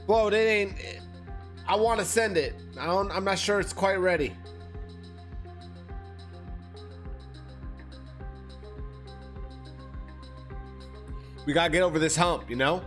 Float, it ain't. I want to send it. I'm not sure it's quite ready. We gotta get over this hump, you know?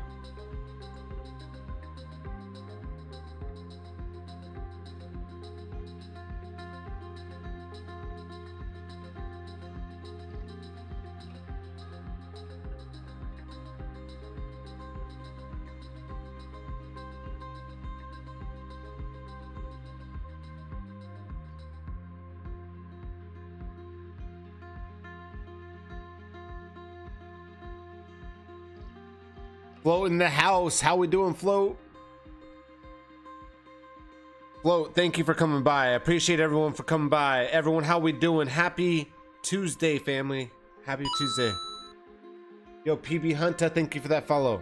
Float in the house. How we doing, Float? Float, thank you for coming by. I appreciate everyone for coming by. Everyone, how we doing? Happy Tuesday, family. Happy Tuesday. Yo, PB Hunter, thank you for that follow.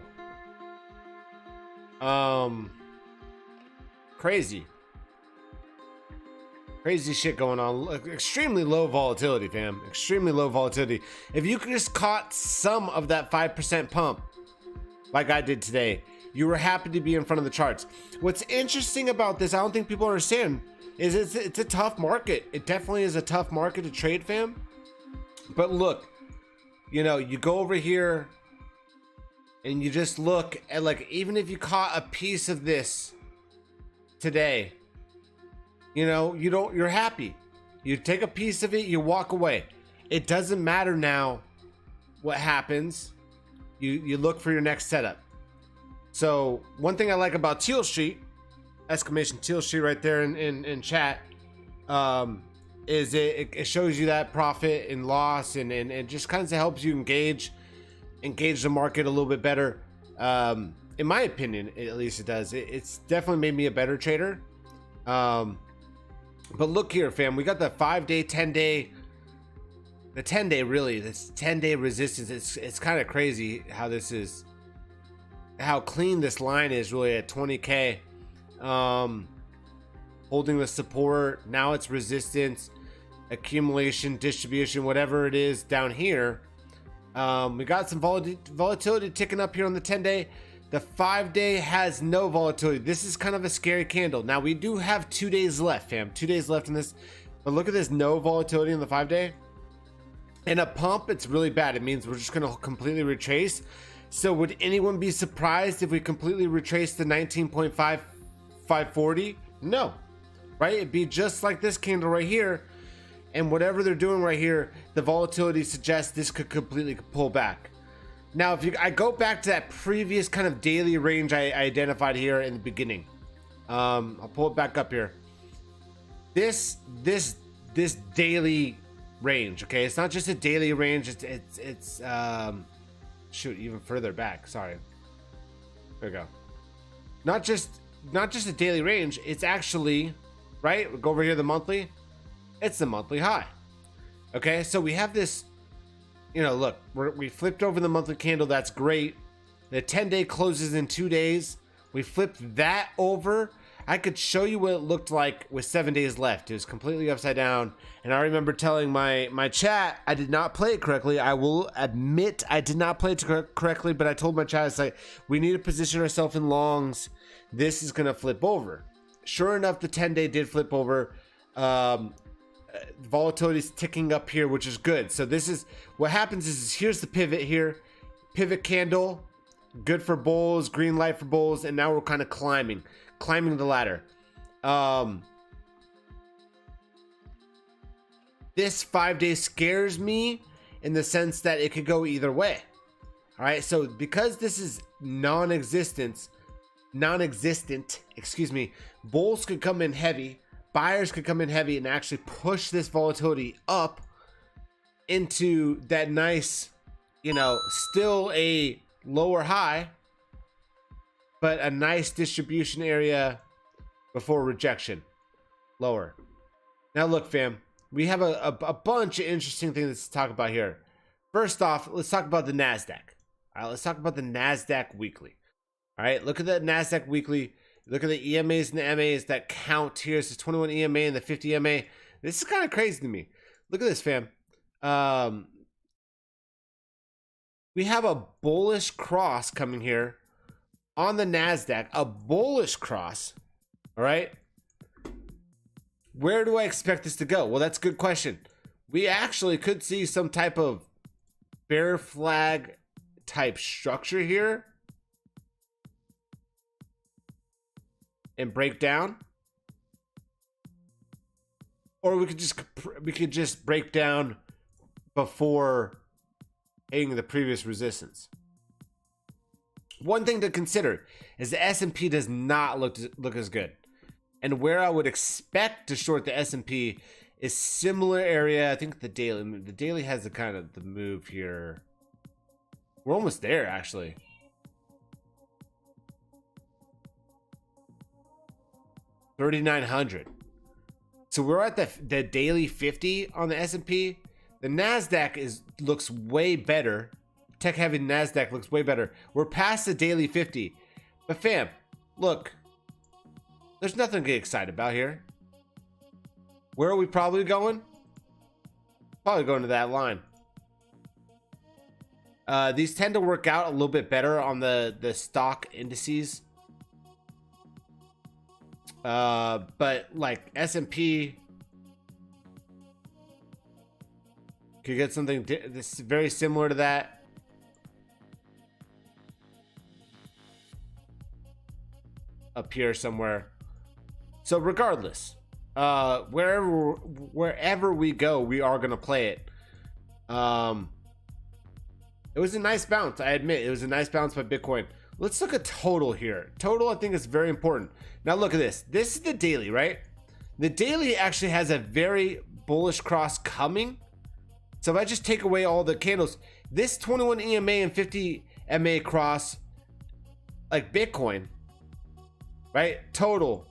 Crazy shit going on. Extremely low volatility, fam. Extremely low volatility. If you could just caught some of that 5% pump like I did today, you were happy to be in front of the charts. What's interesting about this, I don't think people understand, is it's a tough market. It definitely is a tough market to trade, fam. But look, you know, you go over here and you just look at, like, even if you caught a piece of this today, you know, you're happy. You take a piece of it, you walk away. It doesn't matter now what happens. You look for your next setup. So one thing I like about TEALSTREET, exclamation TEALSTREET right there in chat, is it shows you that profit and loss, and it just kind of helps you engage the market a little bit better. In my opinion, at least it does. It's definitely made me a better trader. But look here, fam, we got the 5-day, 10-day. The 10-day, really, this 10-day resistance, it's kind of crazy how this is, how clean this line is really at 20K. Holding the support, now it's resistance, accumulation, distribution, whatever it is down here. We got some volatility ticking up here on the 10-day. The 5-day has no volatility. This is kind of a scary candle. Now, we do have 2 days left, fam. 2 days left in this. But look at this, no volatility in the 5-day. In a pump, it's really bad. It means we're just going to completely retrace. So would anyone be surprised if we completely retrace the 19.540? No, right? It'd be just like this candle right here. And whatever they're doing right here, the volatility suggests this could completely pull back. Now, if I go back to that previous kind of daily range I identified here in the beginning, I'll pull it back up here. This daily range, okay, it's not just a daily range, it's shoot, even further back, sorry, there we go, not just a daily range, it's actually, right, we'll go over here, the monthly, it's the monthly high. Okay, so we have this, you know, look, we flipped over the monthly candle, that's great. The 10-day closes in 2 days, we flipped that over. I could show you what it looked like with 7 days left. It was completely upside down. And I remember telling my chat, I did not play it correctly. I will admit I did not play it correctly, but I told my chat, it's like, we need to position ourselves in longs. This is going to flip over. Sure enough, the 10-day did flip over. Volatility is ticking up here, which is good. So this is, what happens is here's the pivot here. Pivot candle, good for bulls, green light for bulls, and now we're kind of climbing the ladder. This 5-day scares me in the sense that it could go either way. All right, so because this is non-existent, excuse me, bulls could come in heavy, buyers could come in heavy and actually push this volatility up into that nice, you know, still a lower high, but a nice distribution area before rejection, lower. Now look, fam, we have a bunch of interesting things to talk about here. First off, let's talk about the NASDAQ. All right, let's talk about the NASDAQ weekly. All right, look at the NASDAQ weekly. Look at the EMAs and the MAs that count here. It's the 21 EMA and the 50 EMA. This is kind of crazy to me. Look at this, fam. We have a bullish cross coming here on the NASDAQ, a bullish cross. All right. Where do I expect this to go? Well, that's a good question. We actually could see some type of bear flag type structure here and break down. Or we could just break down before hitting the previous resistance. One thing to consider is the S&P does not look as good. And where I would expect to short the S&P is similar area. I think the daily has the kind of the move here. We're almost there actually. $3,900. So we're at the daily 50 on the S&P. The NASDAQ looks way better. Tech heavy NASDAQ looks way better. We're past the daily 50. But fam, look, there's nothing to get excited about here. Where are we probably going? Probably going to that line. These tend to work out a little bit better on the stock indices. But like S&P could get something this very similar to that. Up here somewhere. So regardless, wherever we go, we are gonna play it. It was a nice bounce. I admit it was a nice bounce by Bitcoin. Let's look at total here. Total, I think, is very important. Now look at this. This is the daily, right? The daily actually has a very bullish cross coming. So if I just take away all the candles, this 21 EMA and 50 MA cross, like Bitcoin, right? Total.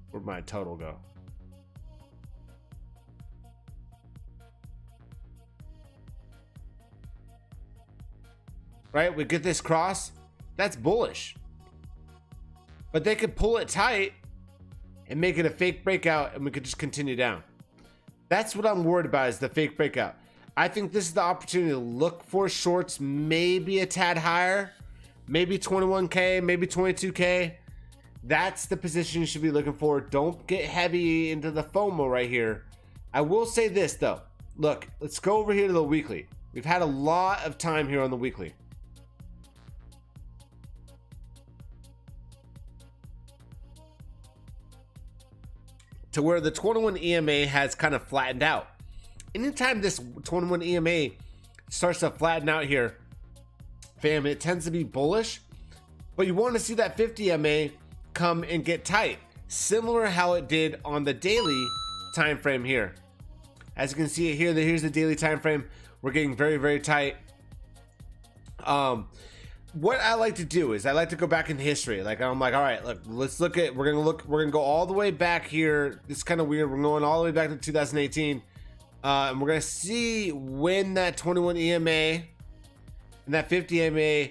Where'd my total go? Right? We get this cross. That's bullish. But they could pull it tight and make it a fake breakout and we could just continue down. That's what I'm worried about, is the fake breakout. I think this is the opportunity to look for shorts, maybe a tad higher, maybe 21K, maybe 22K. That's the position you should be looking for. Don't get heavy into the FOMO right here. I will say this though. Look, let's go over here to the weekly. We've had a lot of time here on the weekly. To where the 21 EMA has kind of flattened out. Anytime this 21 EMA starts to flatten out here, fam, it tends to be bullish, but you want to see that 50 MA come and get tight, similar how it did on the daily time frame here. As you can see it here, here's the daily time frame. We're getting very, very tight. What I like to do is I like to go back in history. Like I'm like, all right, look, let's look at, we're gonna go all the way back here. It's kind of weird. We're going all the way back to 2018. And we're gonna see when that 21 EMA and that 50 EMA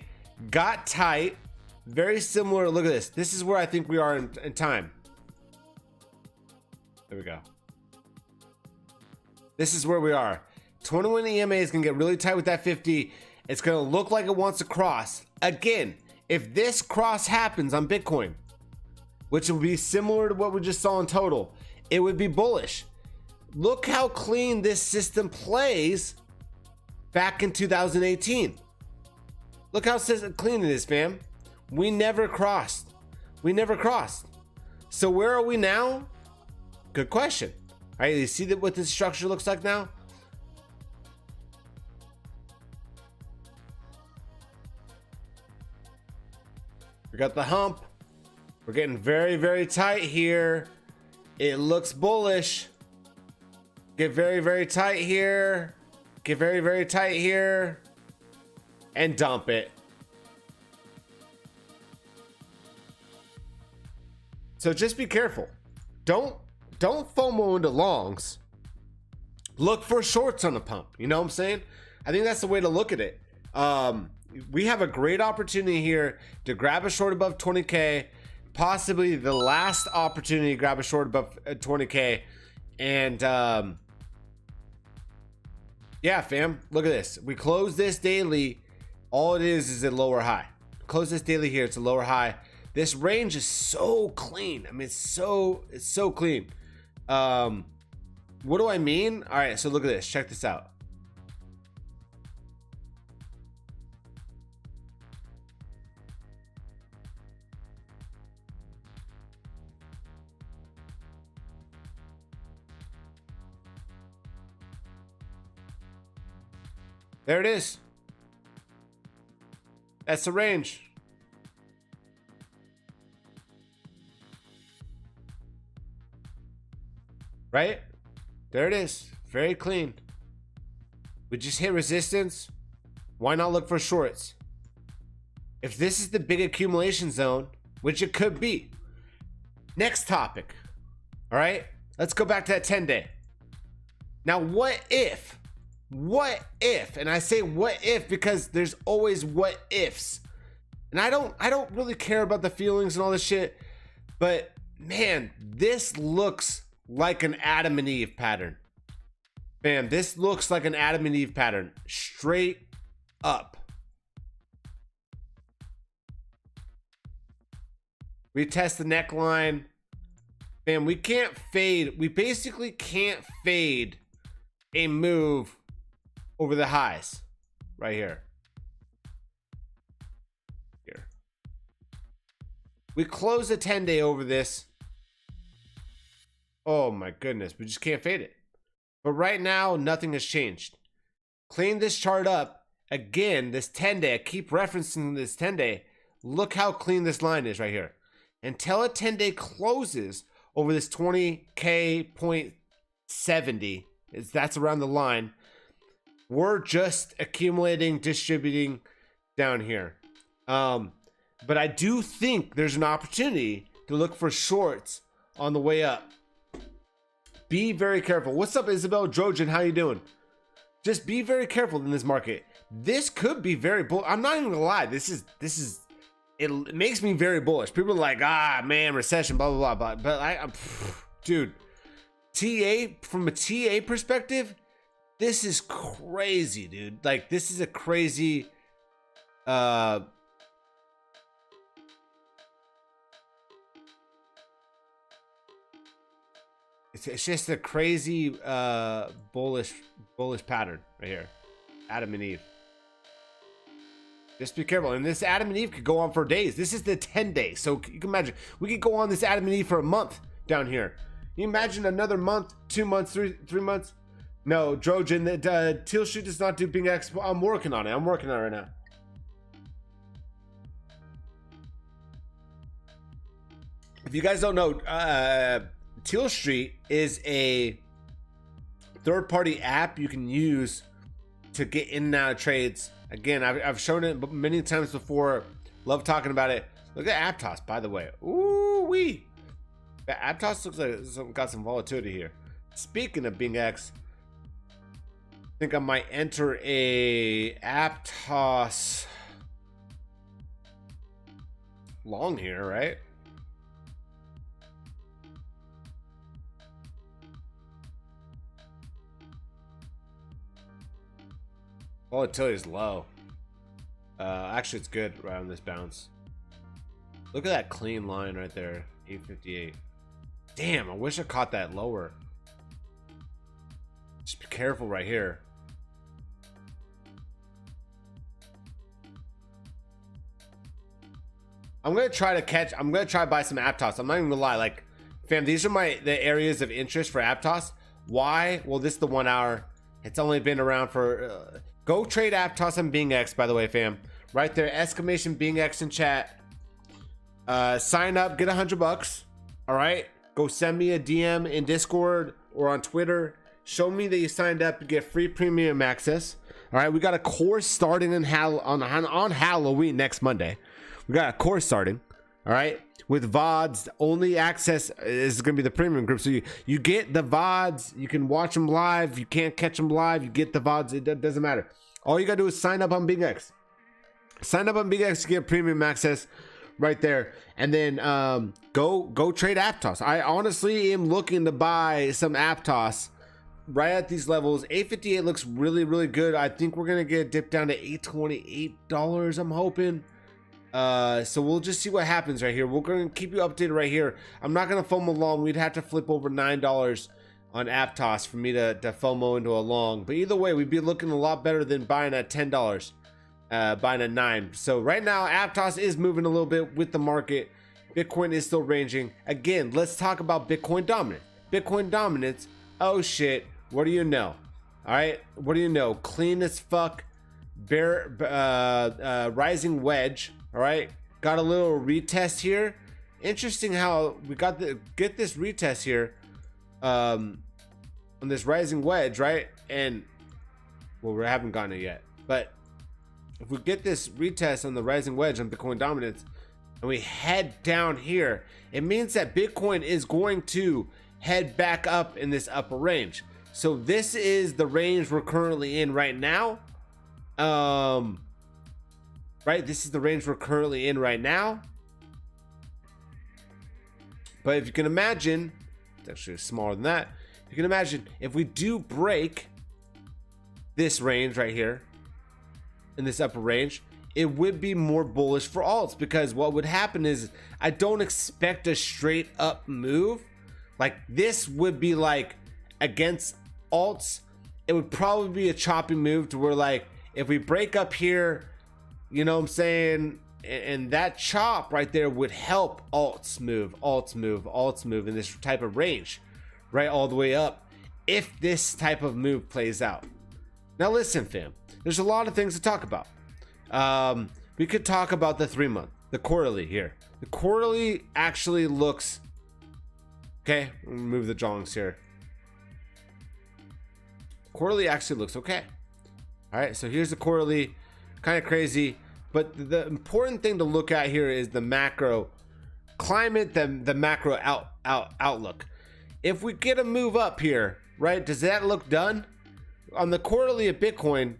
got tight. Very similar. Look at this. This is where I think we are in time. There we go. This is where we are. 21 EMA is gonna get really tight with that 50. It's gonna look like it wants to cross. Again, if this cross happens on Bitcoin, which will be similar to what we just saw in total, it would be bullish. Look how clean this system plays back in 2018. Look how clean it is, fam. We never crossed. We never crossed. So where are we now? Good question. All right, you see what this structure looks like now? We got the hump. We're getting very, very tight here. It looks bullish. Get very, very tight here. Get very, very tight here. And dump it. So just be careful. Don't FOMO into longs. Look for shorts on the pump. You know what I'm saying? I think that's the way to look at it. We have a great opportunity here to grab a short above 20K, possibly the last opportunity to grab a short above 20K. And yeah, fam, look at this. We close this daily All it is a lower high. Close this daily here. It's a lower high. This range is so clean. I mean, it's so clean. What do I mean? All right, so look at this. Check this out. There it is. That's the range. Right? There it is. Very clean. We just hit resistance. Why not look for shorts? If this is the big accumulation zone, which it could be. Next topic. All right? Let's go back to that 10-day. Now, what if? What if? And I say what if because there's always what ifs. And I don't really care about the feelings and all this shit, but man, this looks like an Adam and Eve pattern. Bam, this looks like an Adam and Eve pattern. Straight up. Retest the neckline. Bam, we can't fade. We basically can't fade a move over the highs right here. Here. We close a 10-day over this. Oh my goodness, we just can't fade it. But right now, nothing has changed. Clean this chart up. Again, this 10-day, I keep referencing this 10-day. Look how clean this line is right here. Until a 10-day closes over this 20K point 70, that's around the line, we're just accumulating, distributing down here. But I do think there's an opportunity to look for shorts on the way up. Be very careful. What's up, Isabel Drojan? How you doing? Just be very careful in this market. This could be very bullish. I'm not even gonna lie. This is it makes me very bullish. People are like, ah man, recession, blah blah blah. But dude, TA from a TA perspective, this is crazy, dude. Like this is a crazy it's just a crazy bullish pattern right here. Adam and Eve. Just be careful. And this Adam and Eve could go on for days. This is the 10-day. So you can imagine we could go on this Adam and Eve for a month down here. Can you imagine another month, 2 months, three months? No, Drojan, that TEALSTREET does not do BINGX. I'm working on it. I'm working on it right now. If you guys don't know, TEALSTREET is a third-party app you can use to get in and out of trades. Again, I've shown it many times before. Love talking about it. Look at Aptos, by the way. Ooh wee. Aptos looks like it's got some volatility here. Speaking of BINGX, I think I might enter a Aptos long here, right? Volatility is low. Actually, it's good right on this bounce. Look at that clean line right there, 858. Damn, I wish I caught that lower. Just be careful right here. I'm gonna try to buy some Aptos. I'm not even gonna lie, like, fam, these are the areas of interest for Aptos. Why? Well, this is the 1 hour. It's only been around for. Go trade Aptos on BINGX, by the way, fam. Right there, exclamation BINGX in chat. Sign up, get $100. All right. Go send me a DM in Discord or on Twitter. Show me that you signed up to get free premium access. All right. We got a course starting on Halloween next Monday. We got a course starting. All right. With VODs, only access is going to be the premium group. So you get the VODs. You can watch them live. You can't catch them live. You get the VODs. It doesn't matter. All you got to do is sign up on BINGX. Sign up on BINGX to get premium access right there. And then go trade Aptos. I honestly am looking to buy some Aptos right at these levels. 858 looks really, really good. I think we're gonna get dipped down to $828, I'm hoping. So we'll just see what happens right here. We're gonna keep you updated right here. I'm not gonna FOMO long. We'd have to flip over $9 on Aptos for me to FOMO into a long, but either way, we'd be looking a lot better than buying at $10, buying at $9. So right now, Aptos is moving a little bit with the market. Bitcoin is still ranging. Again, let's talk about Bitcoin dominance. Bitcoin dominance. Oh shit! What do you know? All right, what do you know? Clean as fuck. Rising wedge. All right, got a little retest here. Interesting how we got get this retest here. On this rising wedge, right? And well, we haven't gotten it yet, but if we get this retest on the rising wedge on Bitcoin dominance and we head down here, it means that Bitcoin is going to head back up in this upper range. So this is the range we're currently in right now. Right, this is the range we're currently in right now. But if you can imagine, it's actually smaller than that. You can imagine if we do break this range right here in this upper range, it would be more bullish for alts, because what would happen is I don't expect a straight up move. Like this would be like against alts, it would probably be a choppy move to where like if we break up here, you know what I'm saying, and that chop right there would help alts move in this type of range, right, all the way up, if this type of move plays out. Now listen, fam, there's a lot of things to talk about. We could talk about the 3-month, the quarterly here. The quarterly actually looks okay. Remove the jongs here. Quarterly actually looks okay. All right, so here's the quarterly. Kind of crazy, but the important thing to look at here is the macro climate, the macro outlook. If we get a move up here, right, does that look done? On the quarterly of Bitcoin,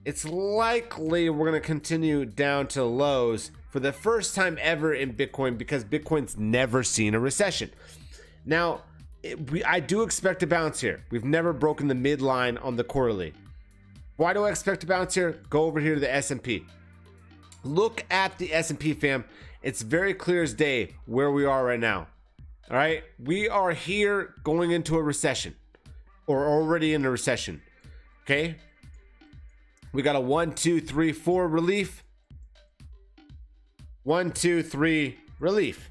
it's likely we're going to continue down to lows for the first time ever in Bitcoin, because Bitcoin's never seen a recession. Now, I do expect a bounce here. We've never broken the midline on the quarterly. Why do I expect a bounce here? Go over here to the S&P. Look at the S&P, fam. It's very clear as day where we are right now. All right, we are here going into a recession, or already in a recession. Okay, we got a 1, 2, 3, 4 relief. 1, 2, 3 relief.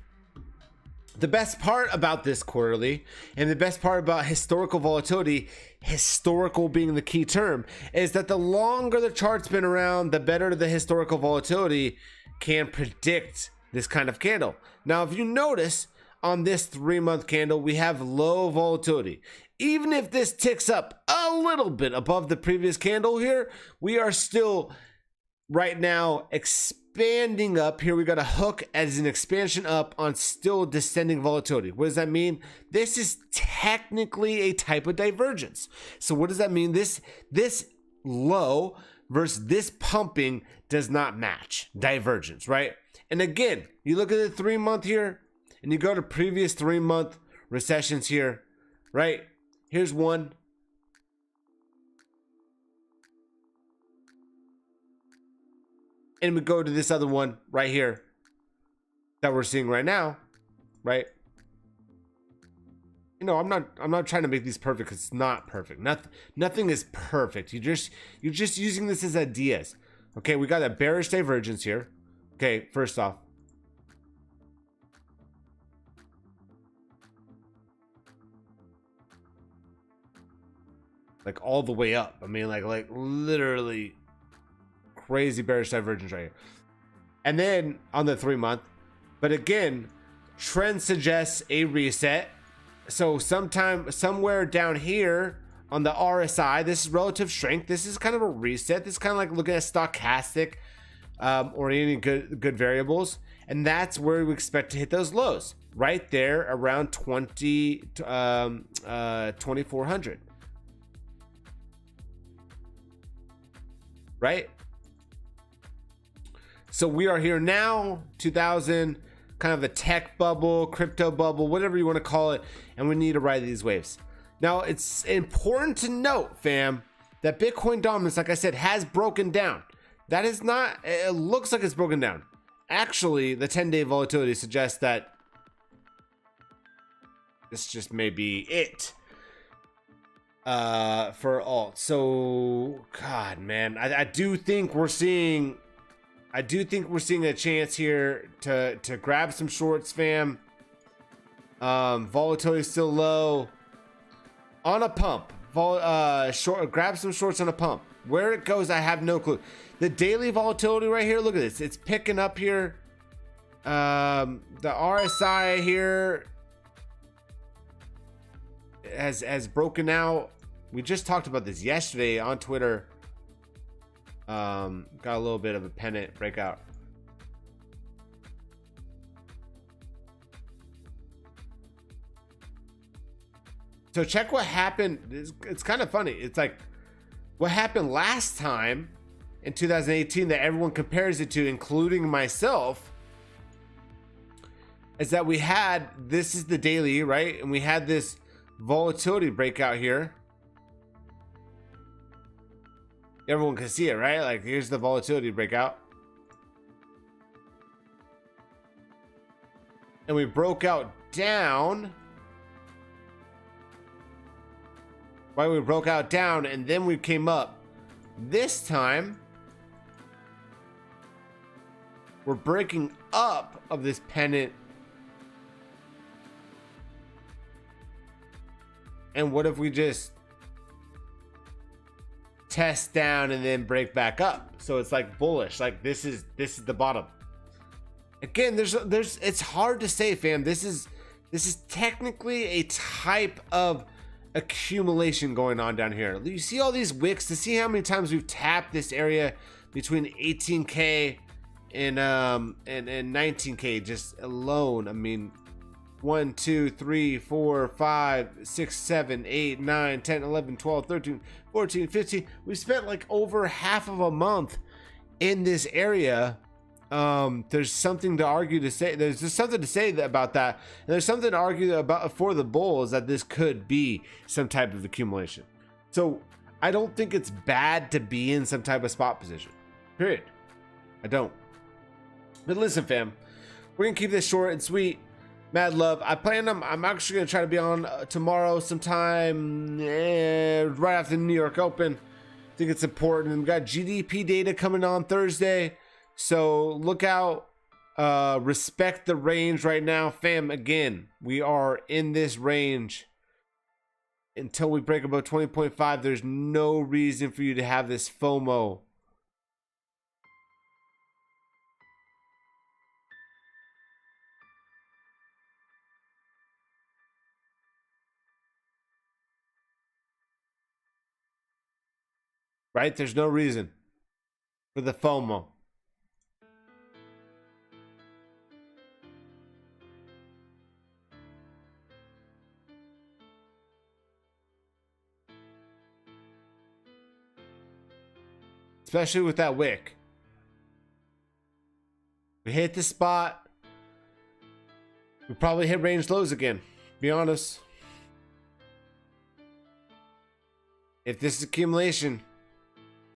The best part about this quarterly, and the best part about historical volatility, historical being the key term, is that the longer the chart's been around, the better the historical volatility can predict this kind of candle. Now, if you notice on this 3-month candle, we have low volatility. Even if this ticks up a little bit above the previous candle here, we are still right now expanding up. Here we got a hook as an expansion up on still descending volatility. What does that mean? This is technically a type of divergence. So what does that mean? This low versus this pumping does not match. Divergence, right? And again, you look at the 3-month here and you go to previous 3-month recessions here, right? Here's one. And we go to this other one right here that we're seeing right now, right? You know, I'm not trying to make these perfect, 'cause it's not perfect. Nothing is perfect. You're just using this as ideas. Okay, we got a bearish divergence here. Okay, first off, like all the way up. I mean, like literally crazy bearish divergence right here. And then on the 3-month, but again, trend suggests a reset. So somewhere down here on the RSI, this is relative strength. This is kind of a reset. This is kind of like looking at stochastic or any good variables. And that's where we expect to hit those lows right there around 2400. Right? So we are here now, 2000, kind of a tech bubble, crypto bubble, whatever you want to call it, and we need to ride these waves. Now, it's important to note, fam, that Bitcoin dominance, like I said, has broken down. That is not, it looks like it's broken down. Actually, the 10-day volatility suggests that this just may be it for alt. So, God, man, I do think we're seeing a chance here to grab some shorts, fam. Volatility is still low. On a pump, grab some shorts on a pump. Where it goes, I have no clue. The daily volatility right here, look at this. It's picking up here. The RSI here has broken out. We just talked about this yesterday on Twitter. Got a little bit of a pennant breakout. So check what happened. It's kind of funny. It's like what happened last time in 2018 that everyone compares it to, including myself, is that we had, this is the daily, right? And we had this volatility breakout here. Everyone can see it, right? Like here's the volatility breakout. And we broke out down. Right, we broke out down and then we came up. This time, we're breaking up of this pennant. And what if we just test down and then break back up? So it's like bullish. Like this is the bottom. Again, there's it's hard to say, fam. This is technically a type of accumulation going on down here. You see all these wicks, to see how many times we've tapped this area between 18k and 19k just alone. I mean, 1 2 3 4 5 6 7 8 9 10 11 12 13 14 15. We spent like over half of a month in this area. There's something to argue to say. There's just something to say about that, and there's something to argue about for the bulls that this could be some type of accumulation. So I don't think it's bad to be in some type of spot position. Period. I don't. But listen, fam, we're gonna keep this short and sweet. Mad love. I'm actually gonna try to be on tomorrow sometime, right after the New York Open. I think it's important. And we got GDP data coming on Thursday. So look out, respect the range right now, fam. Again, we are in this range until we break above 20.5. There's no reason for you to have this FOMO. Right? There's no reason for the FOMO. Especially with that wick. We hit the spot. We probably hit range lows again. Be honest. If this is accumulation,